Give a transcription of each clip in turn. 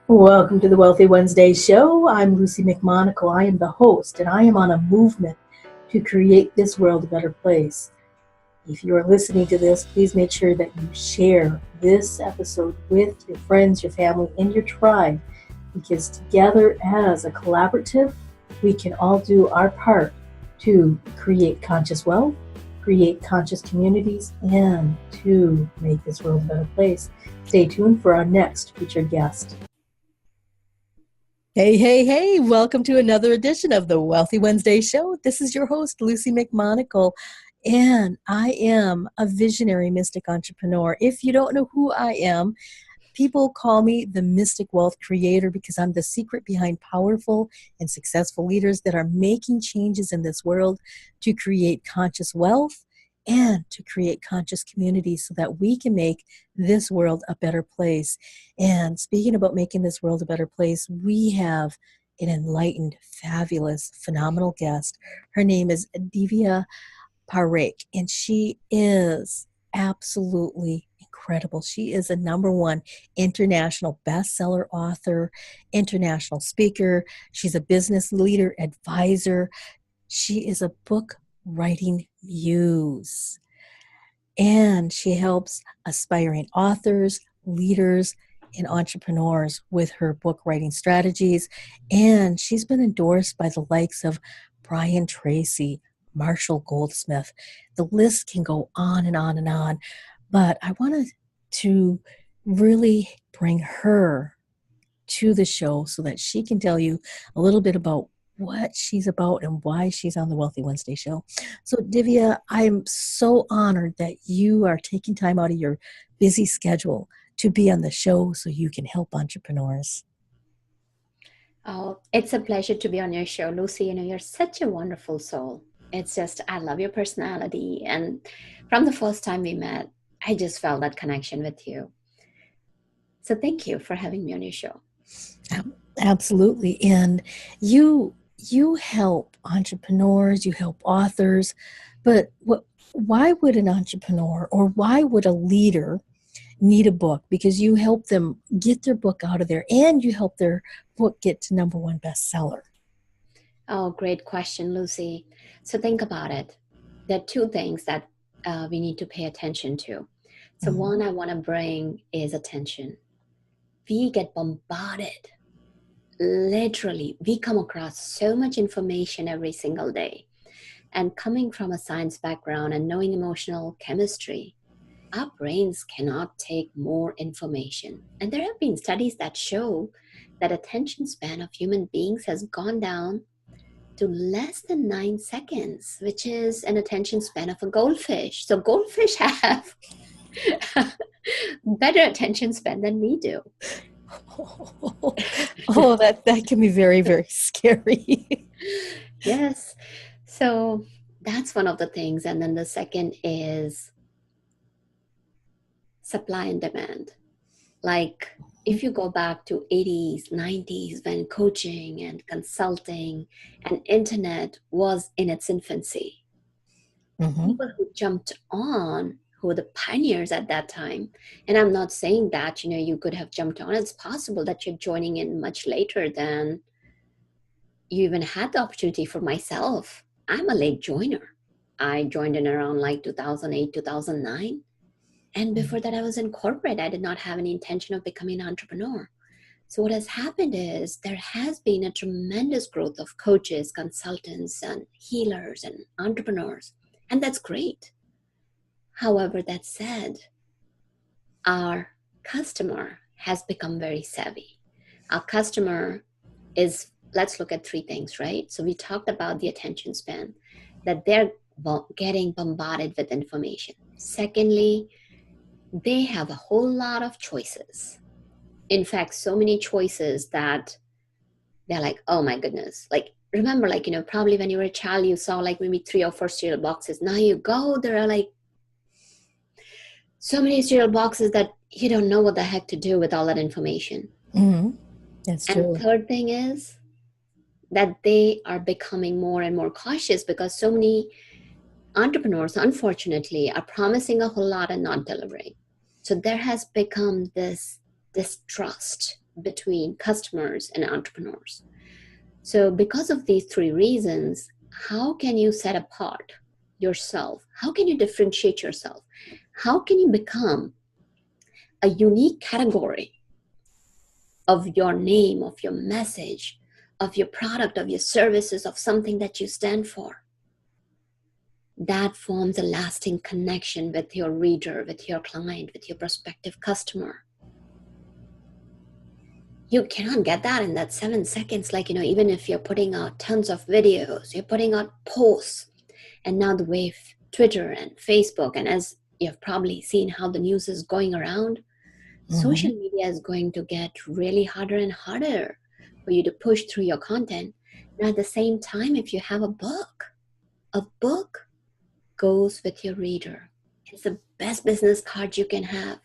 Welcome to the Wealthy Wednesday show. I'm Lucy McMonagle. I am the host, and I am on a movement to create this world a better place. If you are listening to this, please make sure that you share this episode with your friends, your family, and your tribe, because together as a collaborative, we can all do our part to create conscious wealth, create conscious communities, and to make this world a better place. Stay tuned for our next featured guest. Hey, hey, hey, welcome to another edition of the Wealthy Wednesday show. This is your host, Lucy McMonagle, and I am a visionary mystic entrepreneur. If you don't know who I am, people call me the Mystic Wealth Creator because I'm the secret behind powerful and successful leaders that are making changes in this world to create conscious wealth and to create conscious communities so that we can make this world a better place. And speaking about making this world a better place, we have an enlightened, fabulous, phenomenal guest. Her name is Divya Parekh, and she is absolutely incredible. She is a #1 international bestseller author, international speaker. She's a business leader, advisor. She is a book writing muse. And she helps aspiring authors, leaders, and entrepreneurs with her book writing strategies. And she's been endorsed by the likes of Brian Tracy, Marshall Goldsmith. The list can go on and on and on. But I wanted to really bring her to the show so that she can tell you a little bit about what she's about and why she's on the Wealthy Wednesday show. So Divya, I'm so honored that you are taking time out of your busy schedule to be on the show so you can help entrepreneurs. Oh, it's a pleasure to be on your show, Lucy. You're such a wonderful soul. It's just, I love your personality. And from the first time we met, I just felt that connection with you. So thank you for having me on your show. Absolutely. And you help entrepreneurs, you help authors, but why would an entrepreneur or why would a leader need a book? Because you help them get their book out of there and you help their book get to #1 bestseller. Oh, great question, Lucy. So think about it. There are two things that we need to pay attention to. So one I want to bring is attention. We get bombarded. Literally, we come across so much information every single day. And coming from a science background and knowing emotional chemistry, our brains cannot take more information. And there have been studies that show that attention span of human beings has gone down to less than 9 seconds, which is an attention span of a goldfish. So goldfish have better attention span than we do. Oh, that can be very, very scary. Yes. So that's one of the things. And then the second is supply and demand. Like if you go back to 80s, 90s, when coaching and consulting and internet was in its infancy, people who jumped on, who were the pioneers at that time, and I'm not saying that, you could have jumped on. It's possible that you're joining in much later than you even had the opportunity. For myself, I'm a late joiner. I joined in around like 2008, 2009. And before that, I was in corporate. I did not have any intention of becoming an entrepreneur. So what has happened is there has been a tremendous growth of coaches, consultants, and healers and entrepreneurs. And that's great. However, that said, our customer has become very savvy. Our customer is, let's look at three things, right? So we talked about the attention span, that they're getting bombarded with information. Secondly, they have a whole lot of choices. In fact, so many choices that they're like, oh my goodness. Like, remember, probably when you were a child, you saw like maybe 3 or 4 cereal boxes. Now you go, there are like so many cereal boxes that you don't know what the heck to do with all that information. That's true. And third thing is that they are becoming more and more cautious because so many entrepreneurs, unfortunately, are promising a whole lot and not delivering. So there has become this distrust between customers and entrepreneurs. So because of these three reasons, how can you set apart yourself? How can you differentiate yourself? How can you become a unique category of your name, of your message, of your product, of your services, of something that you stand for? That forms a lasting connection with your reader, with your client, with your prospective customer. You cannot get that in that 7 seconds. Like, even if you're putting out tons of videos, you're putting out posts, and now the way Twitter and Facebook, and as you've probably seen how the news is going around, social media is going to get really harder and harder for you to push through your content. And at the same time, if you have a book goes with your reader. It's the best business card you can have.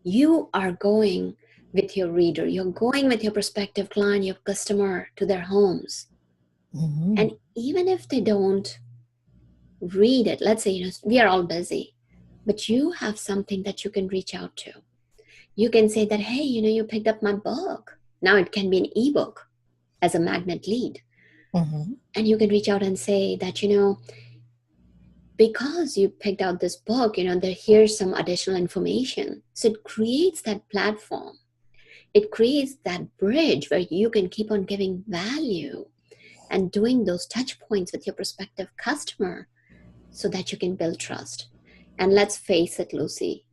You are going with your reader. You're going with your prospective client, your customer, to their homes. And even if they don't read it, let's say, we are all busy, but you have something that you can reach out to. You can say that, hey, you picked up my book. Now it can be an ebook as a magnet lead. And you can reach out and say that, because you picked out this book, here's some additional information. So it creates that platform. It creates that bridge where you can keep on giving value and doing those touch points with your prospective customer so that you can build trust. And let's face it, Lucy,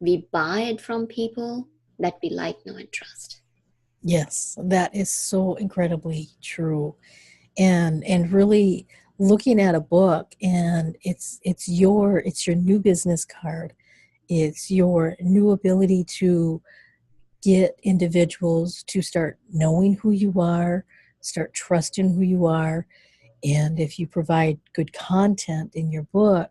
we buy it from people that we like, know, and trust. Yes, that is so incredibly true. And really looking at a book, and it's your new business card. It's your new ability to get individuals to start knowing who you are, start trusting who you are. And if you provide good content in your book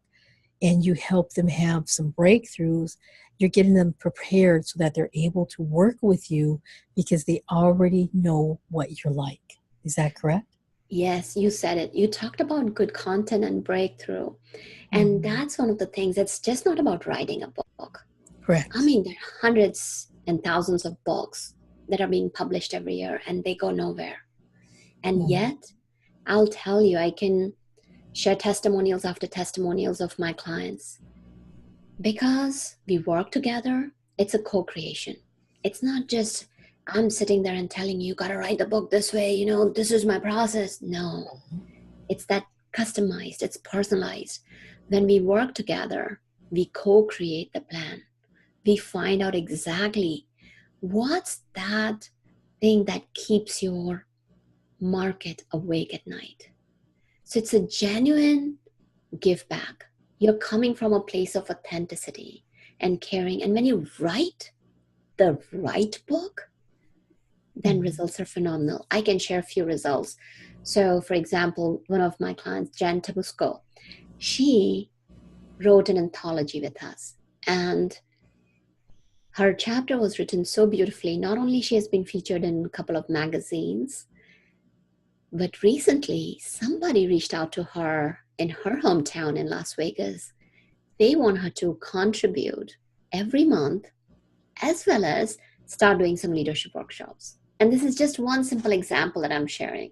and you help them have some breakthroughs, you're getting them prepared so that they're able to work with you because they already know what you're like. Is that correct? Yes, you said it. You talked about good content and breakthrough. And that's one of the things. It's just not about writing a book. Correct. I mean, there are hundreds and thousands of books that are being published every year and they go nowhere. And yet, I'll tell you, I can share testimonials after testimonials of my clients. Because we work together, it's a co-creation. It's not just I'm sitting there and telling you, got to write the book this way, this is my process. No, it's that customized, it's personalized. When we work together, we co-create the plan. We find out exactly what's that thing that keeps your market awake at night. So it's a genuine give back. You're coming from a place of authenticity and caring. And when you write the right book, then results are phenomenal. I can share a few results. So, for example, one of my clients, Jan Tabusco, she wrote an anthology with us. And her chapter was written so beautifully. Not only she has been featured in a couple of magazines, but recently somebody reached out to her in her hometown in Las Vegas. They want her to contribute every month, as well as start doing some leadership workshops. And this is just one simple example that I'm sharing.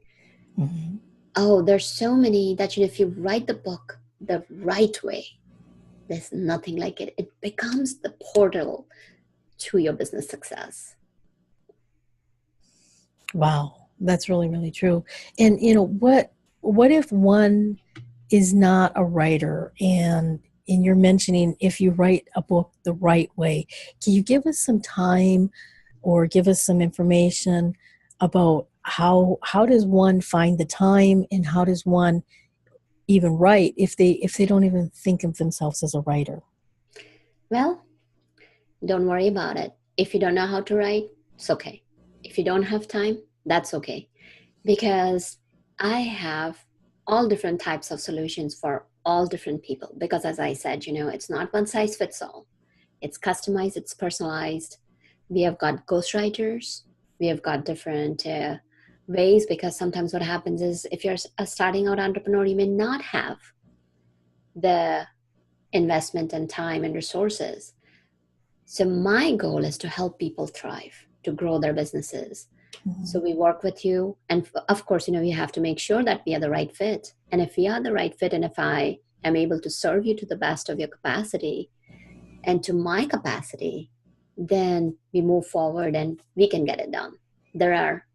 Oh, there's so many that, if you write the book the right way, there's nothing like it. It becomes the portal to your business success. Wow, that's really, really true. And what if one is not a writer, and you're mentioning if you write a book the right way, can you give us some time or give us some information about how does one find the time, and how does one even write if they don't even think of themselves as a writer? Well, don't worry about it. If you don't know how to write, it's okay. If you don't have time, that's okay. Because I have all different types of solutions for all different people. Because as I said, it's not one size fits all. It's customized, it's personalized. We have got ghostwriters. We have got different ways, because sometimes what happens is if you're a starting out entrepreneur, you may not have the investment and time and resources. So my goal is to help people thrive. to grow their businesses. Mhm. So we work with you. And of course, we have to make sure that we are the right fit. And if we are the right fit, and if I am able to serve you to the best of your capacity and to my capacity, then we move forward and we can get it done. There are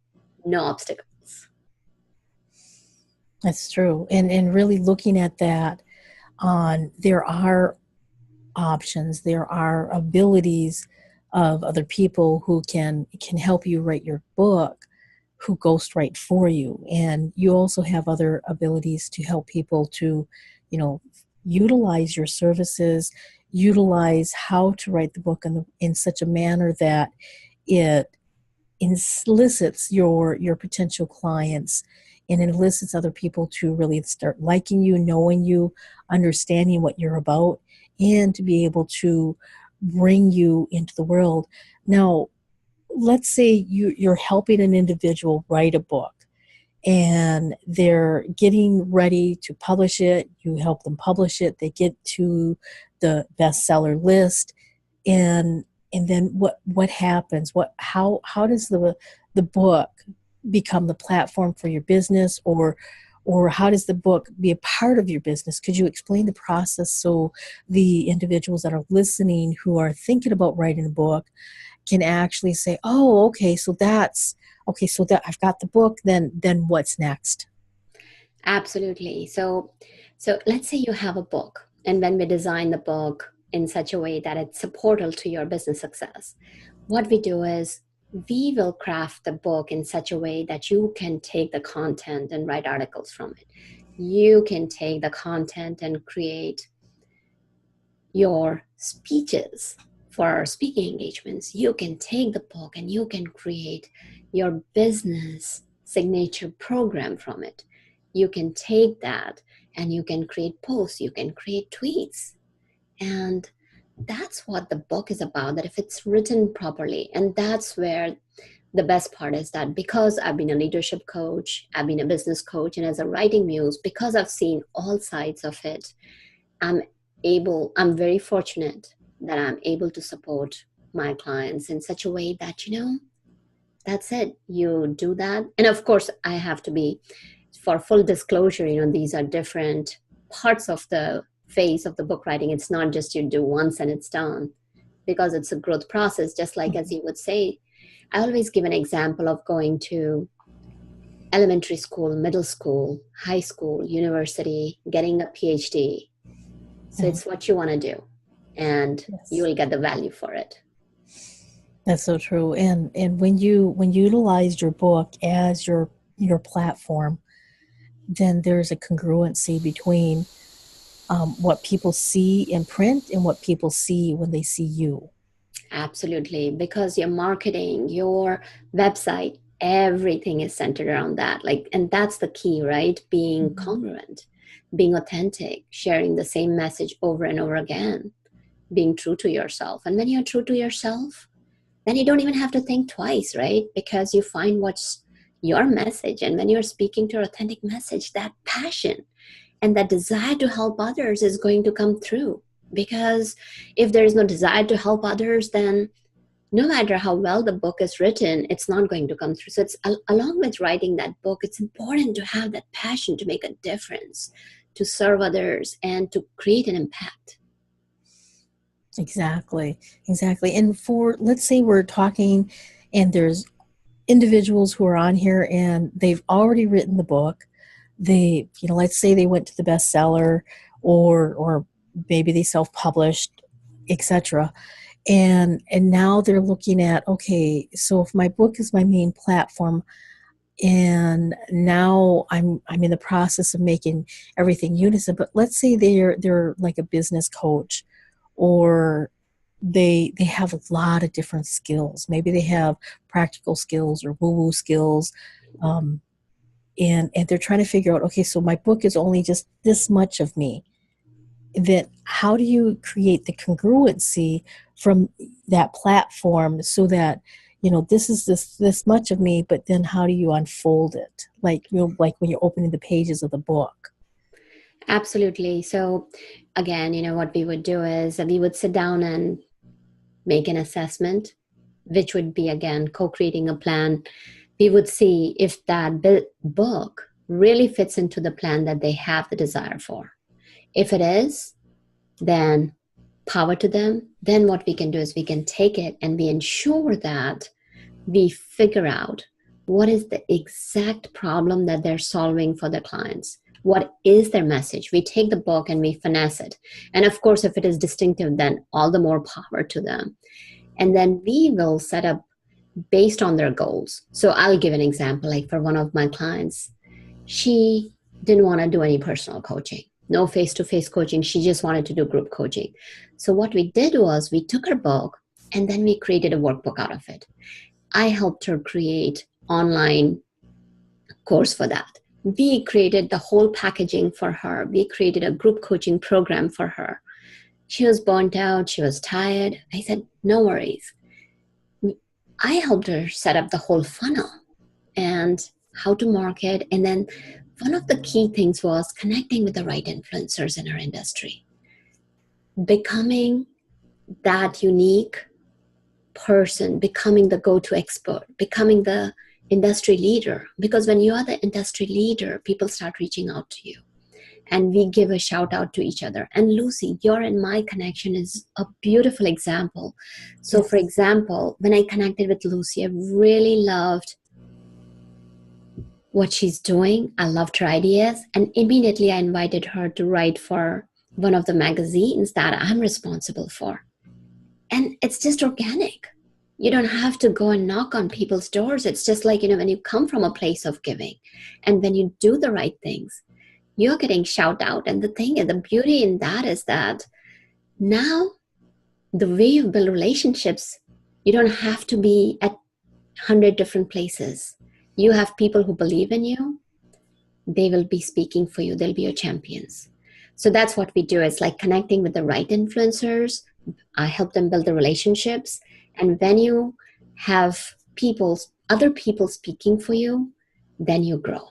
no obstacles. That's true. And really looking at that there are options, there are abilities of other people who can help you write your book, who ghostwrite for you. And you also have other abilities to help people to, utilize your services, utilize how to write the book in such a manner that it elicits your potential clients and it elicits other people to really start liking you, knowing you, understanding what you're about, and to be able to bring you into the world. Now, let's say you're helping an individual write a book and they're getting ready to publish it. You help them publish it. They get to the bestseller list, and then what happens? How does the book become the platform for your business, or how does the book be a part of your business? Could you explain the process so the individuals that are listening who are thinking about writing a book can actually say, oh, okay, so that I've got the book, then what's next? Absolutely. So let's say you have a book, and when we design the book in such a way that it's a portal to your business success, what we do is we will craft the book in such a way that you can take the content and write articles from it. You can take the content and create your speeches for our speaking engagements. You can take the book and you can create your business signature program from it. You can take that and you can create posts, you can create tweets. And that's what the book is about, that if it's written properly. And that's where the best part is, that because I've been a leadership coach, I've been a business coach, and as a writing muse, because I've seen all sides of it, I'm very fortunate that I'm able to support my clients in such a way that, that's it. You do that. And of course, I have to be, for full disclosure, these are different parts of the phase of the book writing. It's not just you do once and it's done, because it's a growth process. Just like, as you would say, I always give an example of going to elementary school, middle school, high school, university, getting a PhD. So it's what you want to do, and Yes. you will get the value for it. That's so true. And when you utilize your book as your platform, then there's a congruency between what people see in print and what people see when they see you. Absolutely, because your marketing, your website, everything is centered around that. And that's the key, right? Being congruent, being authentic, sharing the same message over and over again, being true to yourself. And when you're true to yourself, then you don't even have to think twice, right? Because you find what's your message. And when you're speaking to your authentic message, that passion and that desire to help others is going to come through. Because if there is no desire to help others, then no matter how well the book is written, it's not going to come through. So it's along with writing that book, it's important to have that passion to make a difference, to serve others, and to create an impact. Exactly. And let's say we're talking and there's individuals who are on here and they've already written the book. They, let's say they went to the bestseller, or maybe they self-published, etc. And now they're looking at, okay, so if my book is my main platform, and now I'm in the process of making everything unison. But let's say they're like a business coach, or they have a lot of different skills. Maybe they have practical skills or woo-woo skills, and they're trying to figure out, okay, so my book is only just this much of me. Then how do you create the congruency from that platform so that this is this much of me, but then how do you unfold it, like when you're opening the pages of the book? Absolutely. So again, what we would do is we would sit down and make an assessment which would be, again, co-creating a plan. We would see if that book really fits into the plan that they have the desire for. If it is, then power to them. Then what we can do is we can take it and we ensure that we figure out what is the exact problem that they're solving for their clients. What is their message? We take the book and we finesse it. And of course, if it is distinctive, then all the more power to them. And then we will set up based on their goals. So I'll give an example. Like for one of my clients, she didn't want to do any personal coaching, no face-to-face coaching. She just wanted to do group coaching. So what we did was we took her book and then we created a workbook out of it. I helped her create online course for that. We created the whole packaging for her. We created a group coaching program for her. She was burnt out. She was tired. I said, no worries. I helped her set up the whole funnel and how to market. And then one of the key things was connecting with the right influencers in our industry, becoming that unique person, becoming the go-to expert, becoming the industry leader. Because when you are the industry leader, people start reaching out to you. And we give a shout out to each other. And Lucy, your and my connection is a beautiful example. So Yes. for example, when I connected with Lucy, I really loved what she's doing. I loved her ideas. And immediately I invited her to write for one of the magazines that I'm responsible for. And it's just organic. You don't have to go and knock on people's doors. It's just like, when you come from a place of giving and when you do the right things, you're getting shout out. And the beauty in that is that now the way you build relationships, you don't have to be at 100 different places. You have people who believe in you. They will be speaking for you. They'll be your champions. So that's what we do. It's like connecting with the right influencers. I help them build the relationships. And when you have other people speaking for you, then you grow.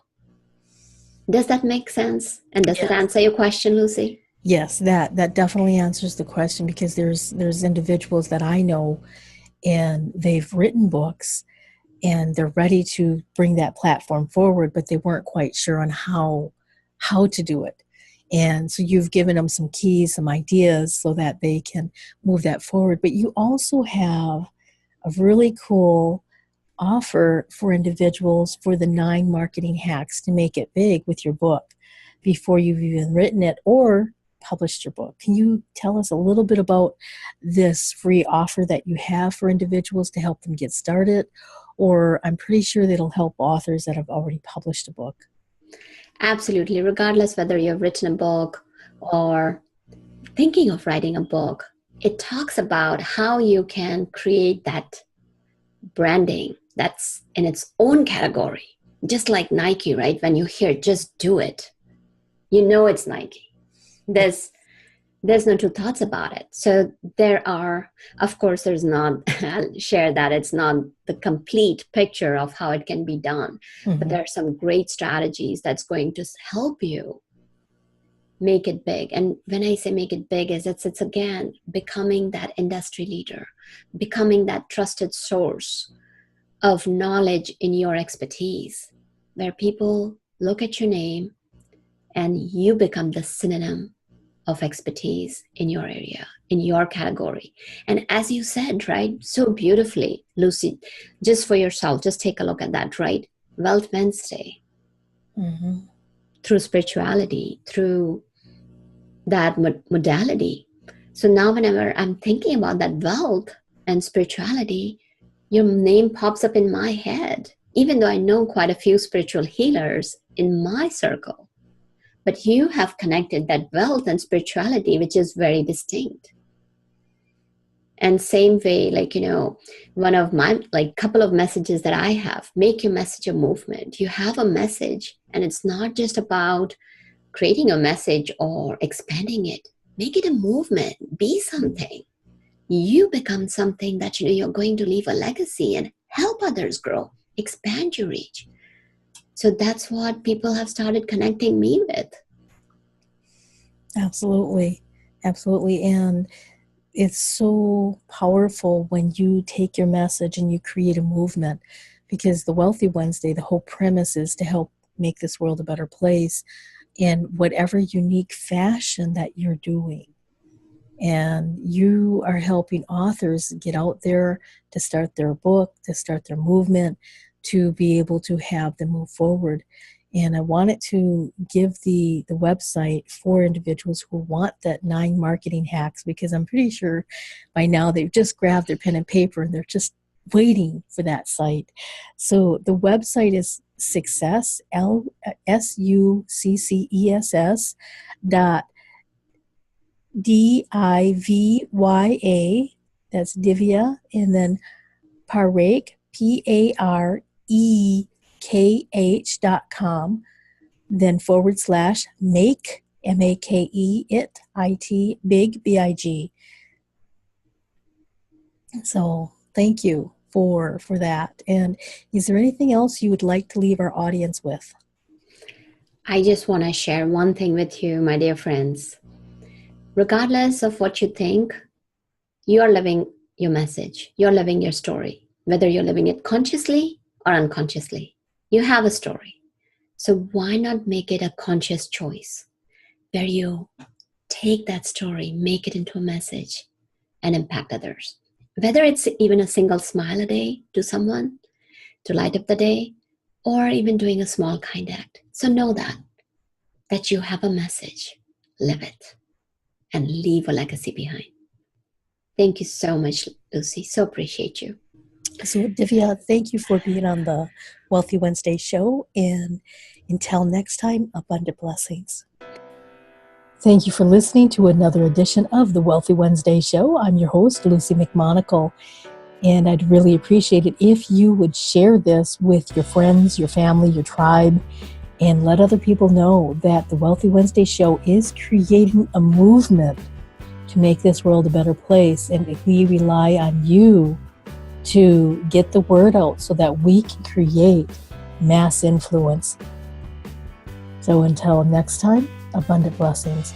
Does that make sense? And does that answer your question, Lucy? Yes, that definitely answers the question, because there's individuals that I know and they've written books and they're ready to bring that platform forward, but they weren't quite sure on how to do it. And so you've given them some keys, some ideas so that they can move that forward. But you also have a really cool offer for individuals for the 9 marketing hacks to make it big with your book before you've even written it or published your book. Can you tell us a little bit about this free offer that you have for individuals to help them get started? Or I'm pretty sure that it'll help authors that have already published a book. Absolutely. Regardless whether you've written a book or thinking of writing a book, it talks about how you can create that branding that's in its own category. Just like Nike, right? When you hear just do it, it's Nike. There's no two thoughts about it. So there are, of course, I'll share that it's not the complete picture of how it can be done, but there are some great strategies that's going to help you make it big. And when I say make it big, it's again, becoming that industry leader, becoming that trusted source of knowledge in your expertise, where people look at your name and you become the synonym of expertise in your area, in your category. And as you said, right, so beautifully, Lucy, just for yourself, just take a look at that, right? Wealth Wednesday, through spirituality, through that modality. So now whenever I'm thinking about that wealth and spirituality, your name pops up in my head, even though I know quite a few spiritual healers in my circle. But you have connected that wealth and spirituality, which is very distinct. And same way, one of my, couple of messages that I have, make your message a movement. You have a message, and it's not just about creating a message or expanding it. Make it a movement. Be something. You become something that you're going to leave a legacy and help others grow, expand your reach. So that's what people have started connecting me with. Absolutely. And it's so powerful when you take your message and you create a movement, because the Wealthy Wednesday, the whole premise is to help make this world a better place in whatever unique fashion that you're doing. And you are helping authors get out there to start their book, to start their movement, to be able to have them move forward. And I wanted to give the website for individuals who want that 9 marketing hacks, because I'm pretty sure by now they've just grabbed their pen and paper and they're just waiting for that site. So the website is success, SUCCESS dot DIVYA, that's Divya, and then Parekh, PAREKH.com, then / make, MAKE, IT, big, BIG. So thank you for that. And is there anything else you would like to leave our audience with? I just want to share one thing with you, my dear friends. Regardless of what you think, you are living your message. You're living your story. Whether you're living it consciously or unconsciously, you have a story. So why not make it a conscious choice where you take that story, make it into a message, and impact others? Whether it's even a single smile a day to someone to light up the day, or even doing a small kind act. So know that you have a message. Live it and leave a legacy behind. Thank you so much, Lucy. So appreciate you. So Divya, thank you for being on the Wealthy Wednesday show. And until next time, abundant blessings. Thank you for listening to another edition of the Wealthy Wednesday show. I'm your host, Lucy McMonagle. And I'd really appreciate it if you would share this with your friends, your family, your tribe, and let other people know that the Wealthy Wednesday show is creating a movement to make this world a better place. And we rely on you to get the word out so that we can create mass influence. So until next time, abundant blessings.